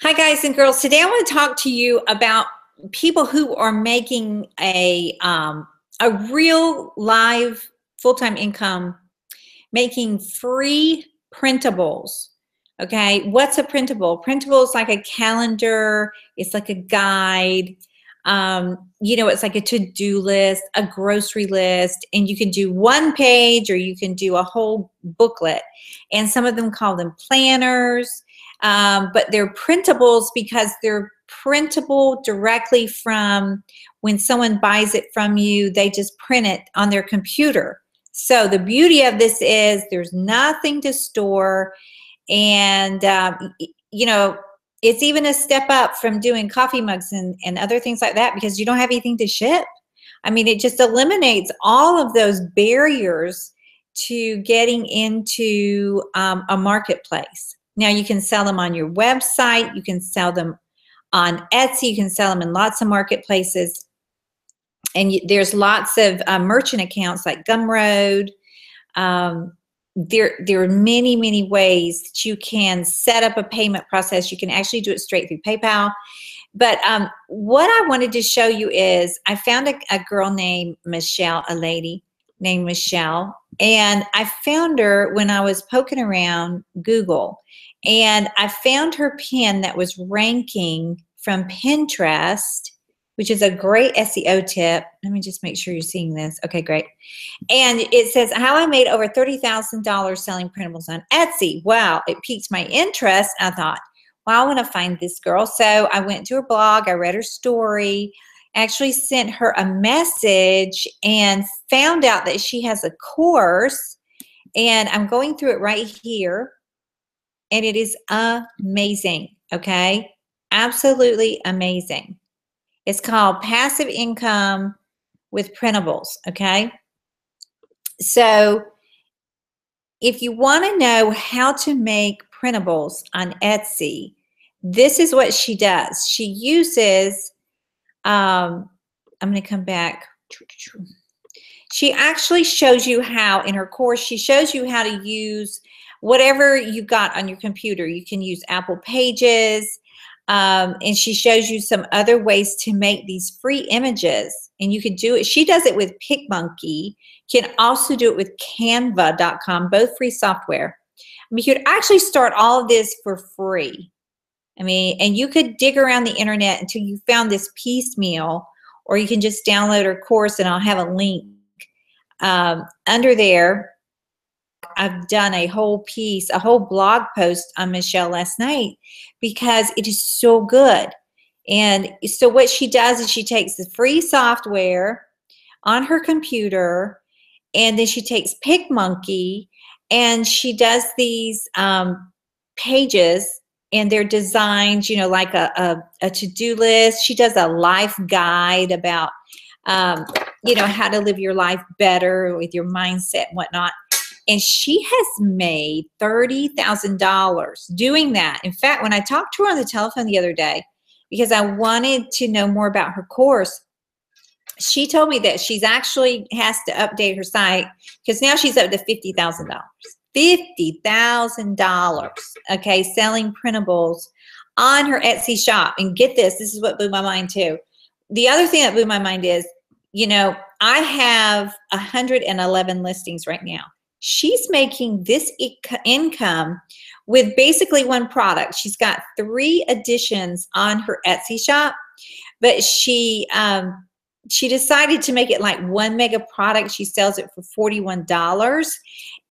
Hi guys and girls. Today I want to talk to you about people who are making a real live full-time income making free printables. Okay, what's a printable? Printable is like a calendar, it's like a guide. It's like a to-do list, a grocery list, and you can do one page or you can do a whole booklet. And some of them call them planners, but they're printables because they're printable directly from when someone buys it from you. They just print it on their computer. So the beauty of this is there's nothing to store, and it's even a step up from doing coffee mugs and other things like that because you don't have anything to ship. I mean, it just eliminates all of those barriers to getting into a marketplace. Now you can sell them on your website, you can sell them on Etsy, you can sell them in lots of marketplaces. And there's lots of merchant accounts like Gumroad. There are many, many ways that you can set up a payment process. You can actually do it straight through PayPal. But what I wanted to show you is I found a girl named Michelle, a lady named Michelle. And I found her when I was poking around Google. And I found her pin that was ranking from Pinterest, which is a great SEO tip. Let me just make sure you're seeing this. Okay, great. And it says, how I made over $30,000 selling printables on Etsy. Wow, it piqued my interest. I thought, well, I want to find this girl. So I went to her blog, I read her story, actually sent her a message and found out that she has a course. And I'm going through it right here. And it is amazing, okay? Absolutely amazing. It's called Passive Income with Printables, okay? So if you want to know how to make printables on Etsy, this is what she does. She uses, I'm going to come back. She actually shows you how, in her course, she shows you how to use whatever you got on your computer. You can use Apple Pages, and she shows you some other ways to make these free images. And you can do it. She does it with PicMonkey. Can also do it with Canva.com, both free software. I mean, you could actually start all of this for free. I mean, and you could dig around the internet until you found this piecemeal, or you can just download her course, and I'll have a link under there. I've done a whole piece, a whole blog post on Michelle last night because it is so good. And so what she does is she takes the free software on her computer, and then she takes PicMonkey, and she does these pages, and they're designed, like a to-do list. She does a life guide about, how to live your life better with your mindset and whatnot. And she has made $30,000 doing that. In fact, when I talked to her on the telephone the other day, because I wanted to know more about her course, she told me that she's actually has to update her site because now she's up to $50,000. $50,000, okay, selling printables on her Etsy shop. And get this, this is what blew my mind too. The other thing that blew my mind is, I have 111 listings right now. She's making this income with basically one product. She's got 3 editions on her Etsy shop, but she decided to make it like one mega product. She sells it for $41.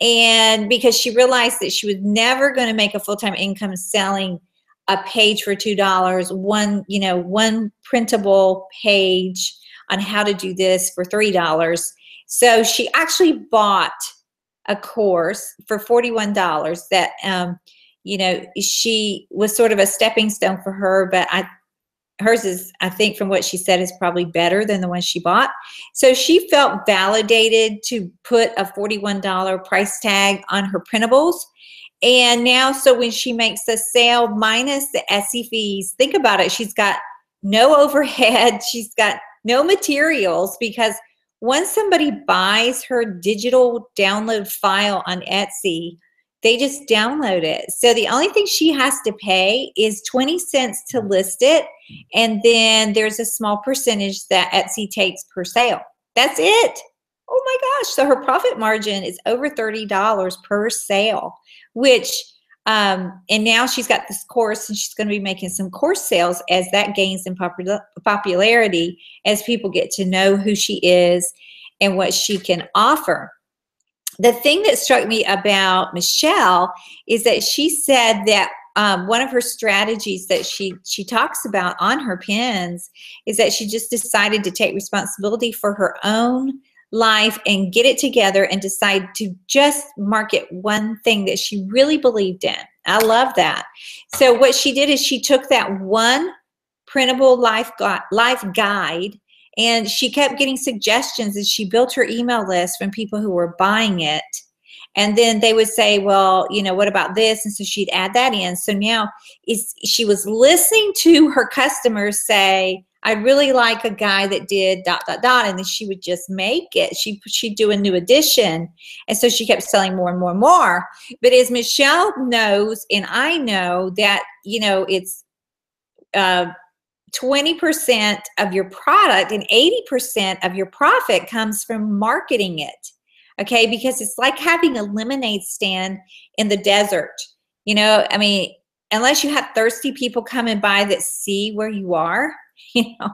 And because she realized that she was never going to make a full-time income selling a page for $2, one printable page on how to do this for $3. So she actually bought a course for $41 that, she was sort of a stepping stone for her, but hers is, I think from what she said, is probably better than the one she bought. So she felt validated to put a $41 price tag on her printables. And now, so when she makes a sale minus the Etsy fees, think about it, she's got no overhead, she's got no materials, because once somebody buys her digital download file on Etsy, They just download it. So the only thing she has to pay is 20 cents to list it. And then there's a small percentage that Etsy takes per sale. That's it. Oh my gosh. So her profit margin is over $30 per sale, which, and now she's got this course and she's going to be making some course sales as that gains in popularity, as people get to know who she is and what she can offer. The thing that struck me about Michelle is that she said that one of her strategies that she talks about on her pins is that she just decided to take responsibility for her own life and get it together and decide to just market one thing that she really believed in. I love that. So what she did is she took that one printable life guide, and she kept getting suggestions, and she built her email list from people who were buying it. And then they would say, well, you know, what about this? And so she'd add that in. So now she was listening to her customers say, I'd really like a guy that did ... And then she would just make it. She'd do a new edition. And so she kept selling more and more and more. But as Michelle knows, and I know that, you know, it's 20% of your product and 80% of your profit comes from marketing it. Okay, because it's like having a lemonade stand in the desert. You know, I mean, unless you have thirsty people come and buy that see where you are, you know,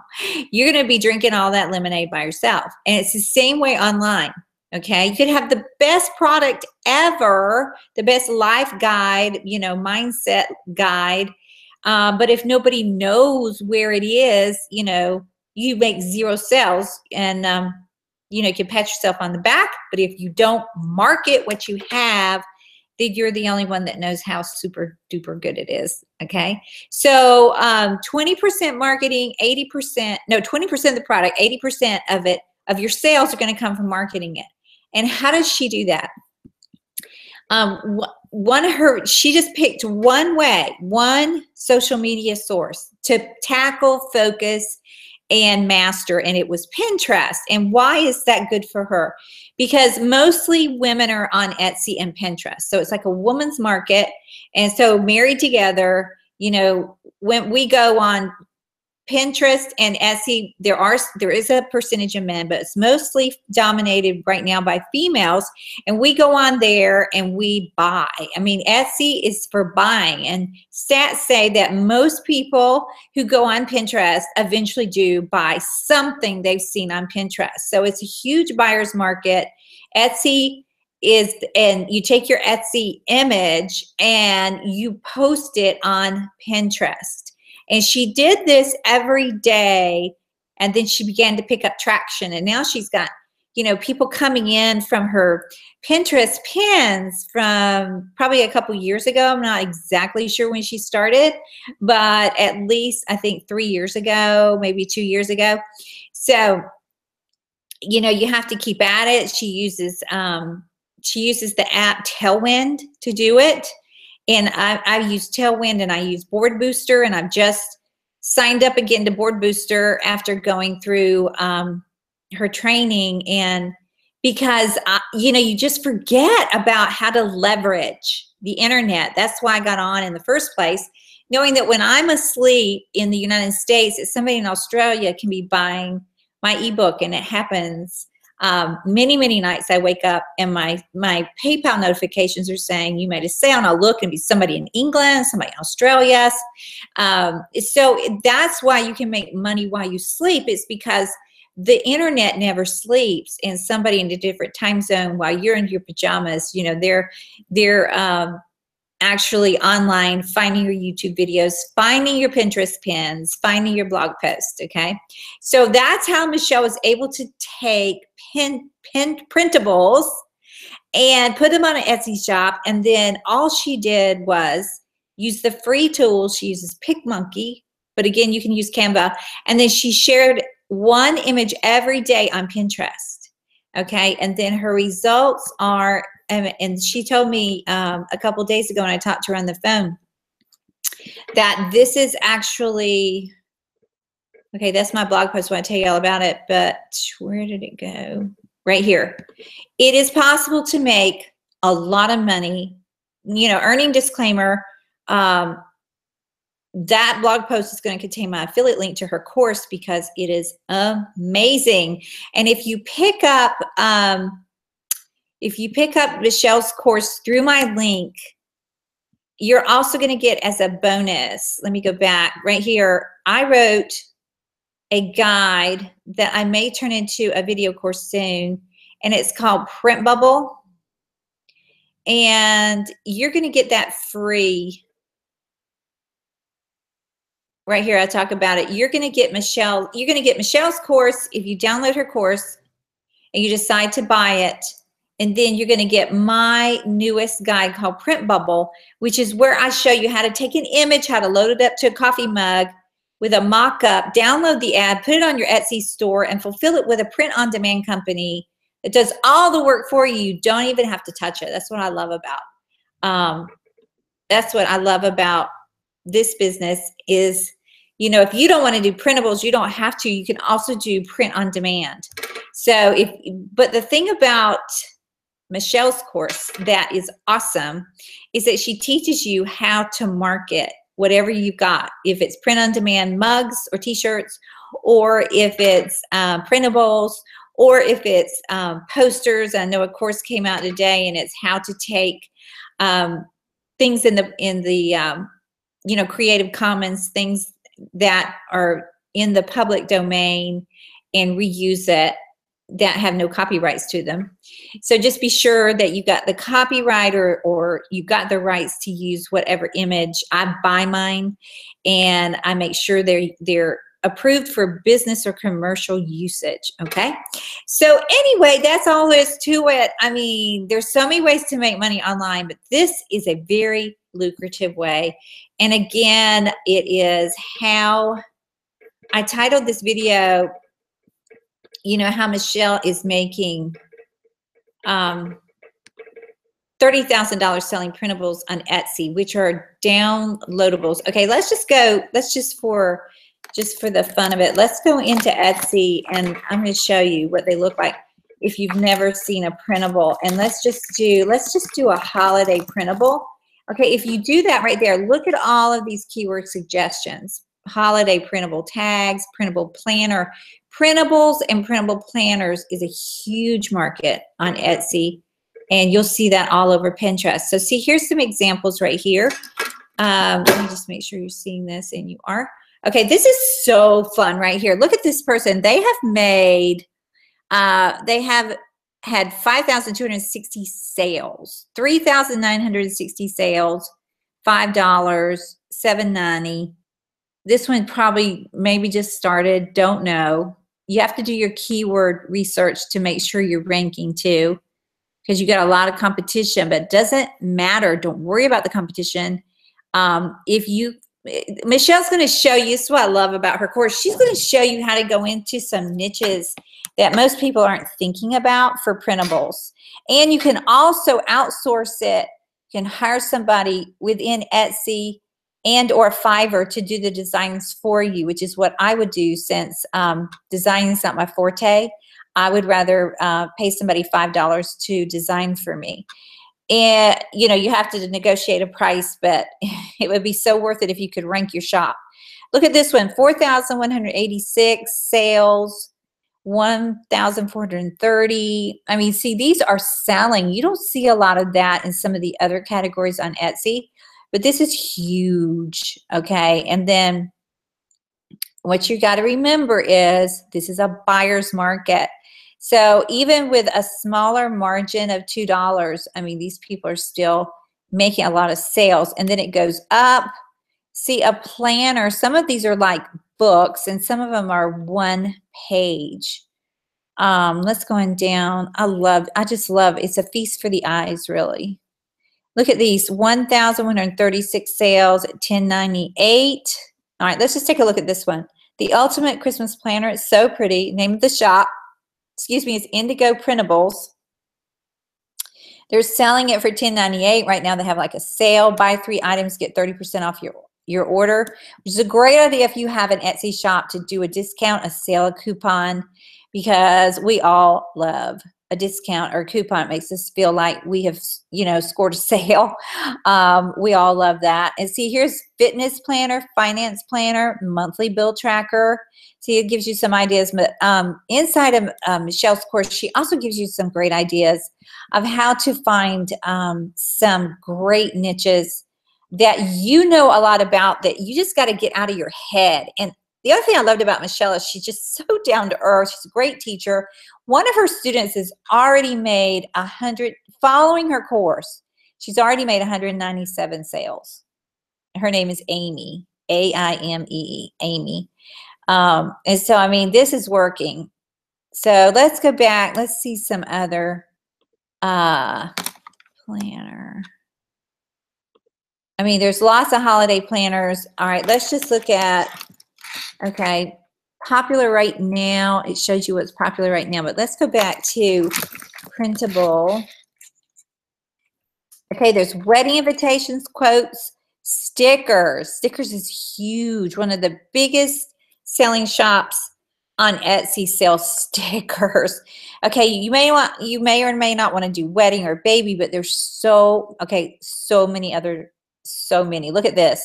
you're going to be drinking all that lemonade by yourself. And it's the same way online. Okay, you could have the best product ever, the best life guide, you know, mindset guide. But if nobody knows where it is, you know, you make zero sales, and, you know, you can pat yourself on the back. But if you don't market what you have, then you're the only one that knows how super duper good it is. Okay. So 20% marketing, 20% of the product, 80% of your sales are going to come from marketing it. And how does she do that? She just picked one social media source to tackle, focus, and master, and it was Pinterest. And why is that good for her? Because mostly women are on Etsy and Pinterest. So it's like a woman's market. And so married together, you know, when we go on Pinterest and Etsy, there is a percentage of men, but it's mostly dominated right now by females. And we go on there and we buy. I mean, Etsy is for buying, and stats say that most people who go on Pinterest eventually do buy something they've seen on Pinterest. So it's a huge buyer's market. Etsy is, and you take your Etsy image and you post it on Pinterest. And she did this every day, and then she began to pick up traction. And now she's got, you know, people coming in from her Pinterest pins from probably a couple years ago. I'm not exactly sure when she started, but at least I think 3 years ago, maybe 2 years ago. So, you know, you have to keep at it. She uses the app Tailwind to do it. And I use Tailwind and I use Board Booster, and I've just signed up again to Board Booster after going through her training. And because, you know, you just forget about how to leverage the internet. That's why I got on in the first place, knowing that when I'm asleep in the United States, that somebody in Australia can be buying my ebook, and it happens. Many, many nights I wake up and my PayPal notifications are saying you made a sale, and I'll look and be somebody in England, somebody in Australia. So that's why you can make money while you sleep. It's because the internet never sleeps, and somebody in a different time zone while you're in your pajamas, you know, they're actually online, finding your YouTube videos, finding your Pinterest pins, finding your blog posts. Okay, so that's how Michelle was able to take printables and put them on an Etsy shop. And then all she did was use the free tools. She uses PicMonkey, but again, you can use Canva. And then she shared one image every day on Pinterest. Okay, and then her results are, and she told me a couple days ago when I talked to her on the phone, that this is actually, okay, that's my blog post. I want to tell you all about it, but where did it go? Right here. It is possible to make a lot of money earning disclaimer, that blog post is going to contain my affiliate link to her course because it is amazing. And if you pick up Michelle's course through my link, you're also going to get as a bonus. Let me go back right here. I wrote a guide that I may turn into a video course soon, and it's called Printable. And you're going to get that free. Right here, I talk about it. You're going to get Michelle's course if you download her course and you decide to buy it. And then you're going to get my newest guide called Printable, which is where I show you how to take an image, how to load it up to a coffee mug with a mock-up, download the ad, put it on your Etsy store, and fulfill it with a print-on-demand company that does all the work for you. You don't even have to touch it. That's what I love about. That's what I love about this business is, if you don't want to do printables, you don't have to. You can also do print on demand. So but the thing about Michelle's course that is awesome is that she teaches you how to market whatever you've got. If it's print on demand mugs or t-shirts, or if it's printables, or if it's posters. I know a course came out today, and it's how to take things in the Creative Commons, things that are in the public domain, and reuse it that have no copyrights to them. So just be sure that you've got the copyright or you've got the rights to use whatever image. I buy mine, and I make sure they're approved for business or commercial usage. Okay. So anyway, that's all there is to it. I mean, there's so many ways to make money online, but this is a very lucrative way. And again, it is how I titled this video, how Michelle is making $30,000 selling printables on Etsy, which are downloadables. Okay, just for the fun of it, let's go into Etsy, and I'm going to show you what they look like if you've never seen a printable. And let's just do a holiday printable. Okay, if you do that right there, look at all of these keyword suggestions. Holiday printable tags, printable planner. Printables and printable planners is a huge market on Etsy, and you'll see that all over Pinterest. So see, here's some examples right here. Let me just make sure you're seeing this, and you are. Okay, this is so fun right here. Look at this person. They have made, they have had 5,260 sales, 3,960 sales, $5, $7.90. This one probably maybe just started, don't know. You have to do your keyword research to make sure you're ranking too, because you got a lot of competition, but it doesn't matter. Don't worry about the competition. Michelle's going to show you, this is what I love about her course. She's going to show you how to go into some niches that most people aren't thinking about for printables. And you can also outsource it. You can hire somebody within Etsy and or Fiverr to do the designs for you, which is what I would do, since designing is not my forte. I would rather pay somebody $5 to design for me. And you have to negotiate a price, but it would be so worth it if you could rank your shop. Look at this one, 4,186 sales, 1,430. I mean, see, these are selling. You don't see a lot of that in some of the other categories on Etsy, but this is huge. Okay, and then what you got to remember is this is a buyer's market. So even with a smaller margin of $2, I mean, these people are still making a lot of sales. And then it goes up. See, a planner, some of these are like books, and some of them are one page. Let's go on down. I just love, it's a feast for the eyes, really. Look at these, 1,136 sales at $10.98. All right, let's just take a look at this one. The Ultimate Christmas Planner. It's so pretty. Name of the shop, is Indigo Printables. They're selling it for $10.98. Right now they have like a sale. Buy 3 items, get 30% off your order, which is a great idea if you have an Etsy shop to do a discount, a sale, a coupon, because we all love a discount or a coupon. It makes us feel like we have, you know, scored a sale. We all love that. And see, here's fitness planner, finance planner, monthly bill tracker. See, it gives you some ideas. But inside of Michelle's course, she also gives you some great ideas of how to find some great niches that you know a lot about, that you just got to get out of your head. And the other thing I loved about Michelle is she's just so down to earth. She's a great teacher. One of her students has already made 100, following her course, she's already made 197 sales. Her name is Amy, A-I-M-E-E, Amy. And so, I mean, this is working. So let's go back. Let's see some other planner. I mean, there's lots of holiday planners. All right, let's just look at, okay, popular right now. It shows you what's popular right now, but let's go back to Printable. Okay, there's wedding invitations, quotes, stickers. Stickers is huge. One of the biggest selling shops on Etsy sells stickers. Okay, you may or may not want to do wedding or baby, but there's so many. Look at this.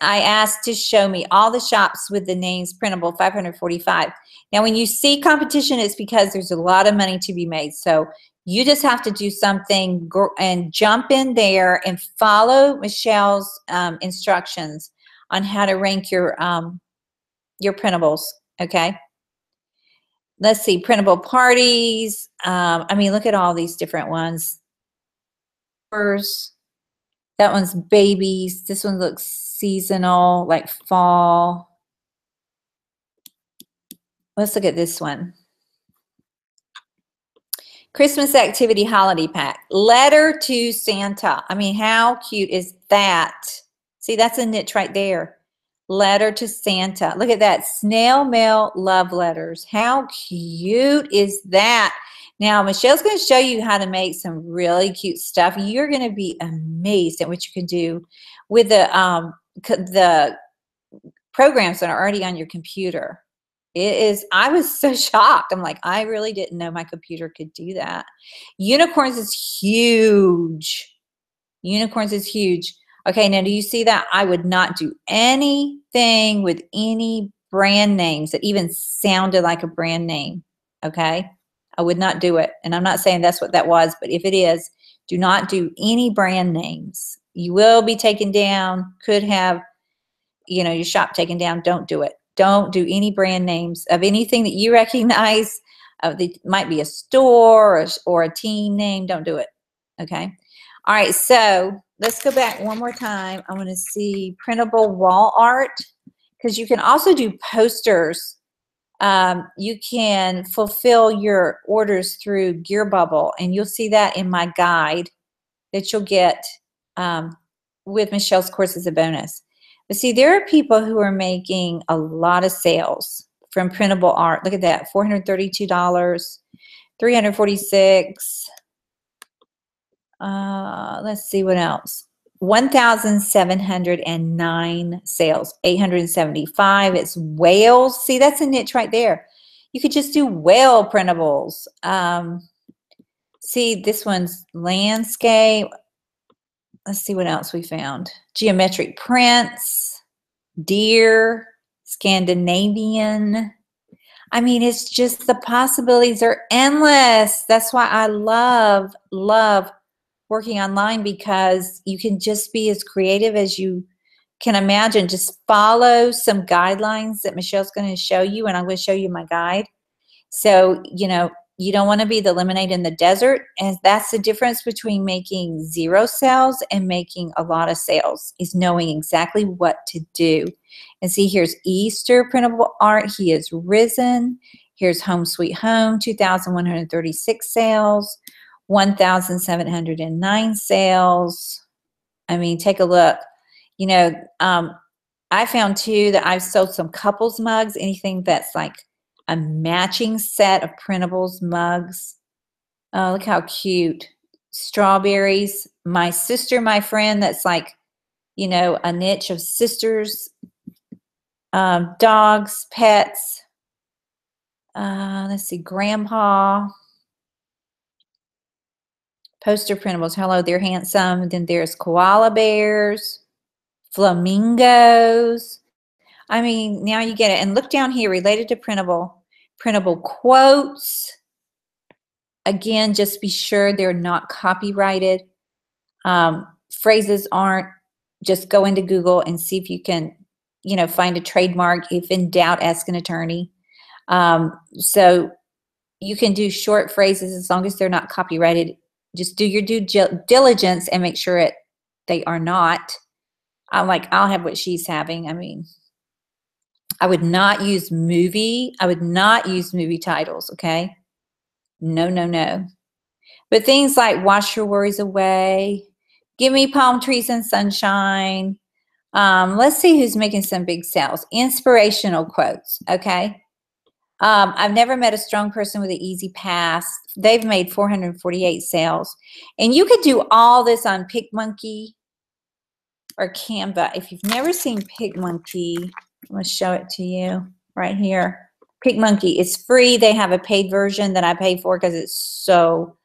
I asked to show me all the shops with the names Printable, 545. Now, when you see competition, it's because there's a lot of money to be made. So you just have to do something and jump in there and follow Michelle's instructions on how to rank your printables. Okay. Let's see, printable parties. I mean, look at all these different ones. That one's babies. This one looks seasonal, like fall. Let's look at this one. Christmas activity holiday pack. Letter to Santa. I mean, how cute is that? See, that's a niche right there. Letter to Santa. Look at that. Snail mail love letters. How cute is that? Now, Michelle's going to show you how to make some really cute stuff. You're going to be amazed at what you can do with the programs that are already on your computer. I was so shocked. I'm like, I really didn't know my computer could do that. Unicorns is huge. Unicorns is huge. Okay, now do you see that? I would not do anything with any brand names that even sounded like a brand name. Okay, I would not do it. And I'm not saying that's what that was, but if it is, do not do any brand names. You will be taken down, could have, you know, your shop taken down. Don't do it. Don't do any brand names of anything that you recognize. It might be a store or a team name. Don't do it. Okay. All right. So let's go back one more time. I want to see printable wall art, because you can also do posters. You can fulfill your orders through Gear Bubble, and you'll see that in my guide that you'll get with Michelle's course as a bonus. But see, there are people who are making a lot of sales from printable art. Look at that, $432, $346. Let's see what else. 1,709 sales, 875. It's whales. See, that's a niche right there. You could just do whale printables. See, this one's landscape. Let's see what else we found. Geometric prints, deer, Scandinavian. I mean, it's just, the possibilities are endless. That's why I love working online, because you can just be as creative as you can imagine. Just follow some guidelines that Michelle's going to show you, and I'm going to show you my guide. So, you know, you don't want to be the lemonade in the desert. And that's the difference between making 0 sales and making a lot of sales, is knowing exactly what to do. And see, here's Easter printable art. He is risen. Here's Home Sweet Home, 2,136 sales, 1,709 sales. I mean, take a look. You know, I found too that I've sold some couples mugs, anything that's like a matching set of printables mugs. Oh, look how cute. Strawberries. My sister, my friend, that's like, you know, a niche of sisters, dogs, pets. Let's see, grandpa. Poster printables. Hello, they're handsome. Then there's koala bears, flamingos. I mean, now you get it. And look down here, related to printable quotes. Again, just be sure they're not copyrighted. Phrases aren't. Just go into Google and see if you can, you know, find a trademark. If in doubt, ask an attorney. So you can do short phrases as long as they're not copyrighted. Just do your due diligence and make sure they are not. I'll have what she's having. I mean, I would not use movie. I would not use movie titles, okay? No, no, no. But things like wash your worries away, give me palm trees and sunshine. Let's see who's making some big sales. Inspirational quotes, okay? I've never met a strong person with an easy pass. They've made 448 sales. And you could do all this on PicMonkey or Canva. If you've never seen PicMonkey, I'm going to show it to you right here. PicMonkey is free. They have a paid version that I pay for because it's so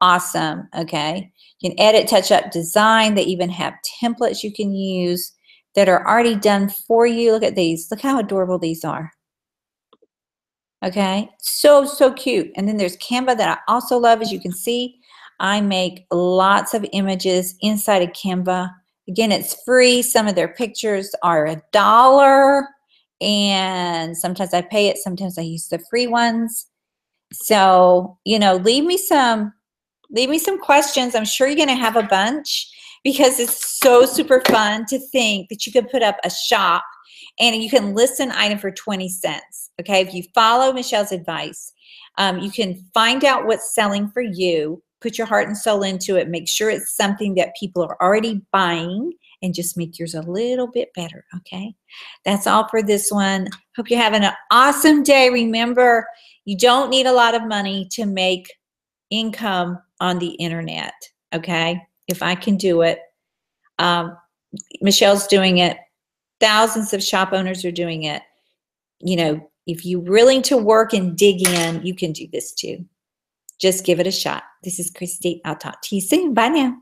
awesome, okay? You can edit, touch up, design. They even have templates you can use that are already done for you. Look at these. Look how adorable these are. Okay, so, so cute. And then there's Canva that I also love. As you can see, I make lots of images inside of Canva. Again, it's free. Some of their pictures are $1, and sometimes I pay it. Sometimes I use the free ones. So, you know, leave me some questions. I'm sure you're going to have a bunch because it's so super fun to think that you could put up a shop and you can list an item for 20 cents. Okay, if you follow Michelle's advice, you can find out what's selling for you, put your heart and soul into it, make sure it's something that people are already buying, and just make yours a little bit better, okay? That's all for this one. Hope you're having an awesome day. Remember, you don't need a lot of money to make income on the internet, okay? If I can do it, Michelle's doing it. Thousands of shop owners are doing it. You know, if you're willing to work and dig in, you can do this too. Just give it a shot. This is Christy. I'll talk to you soon. Bye now.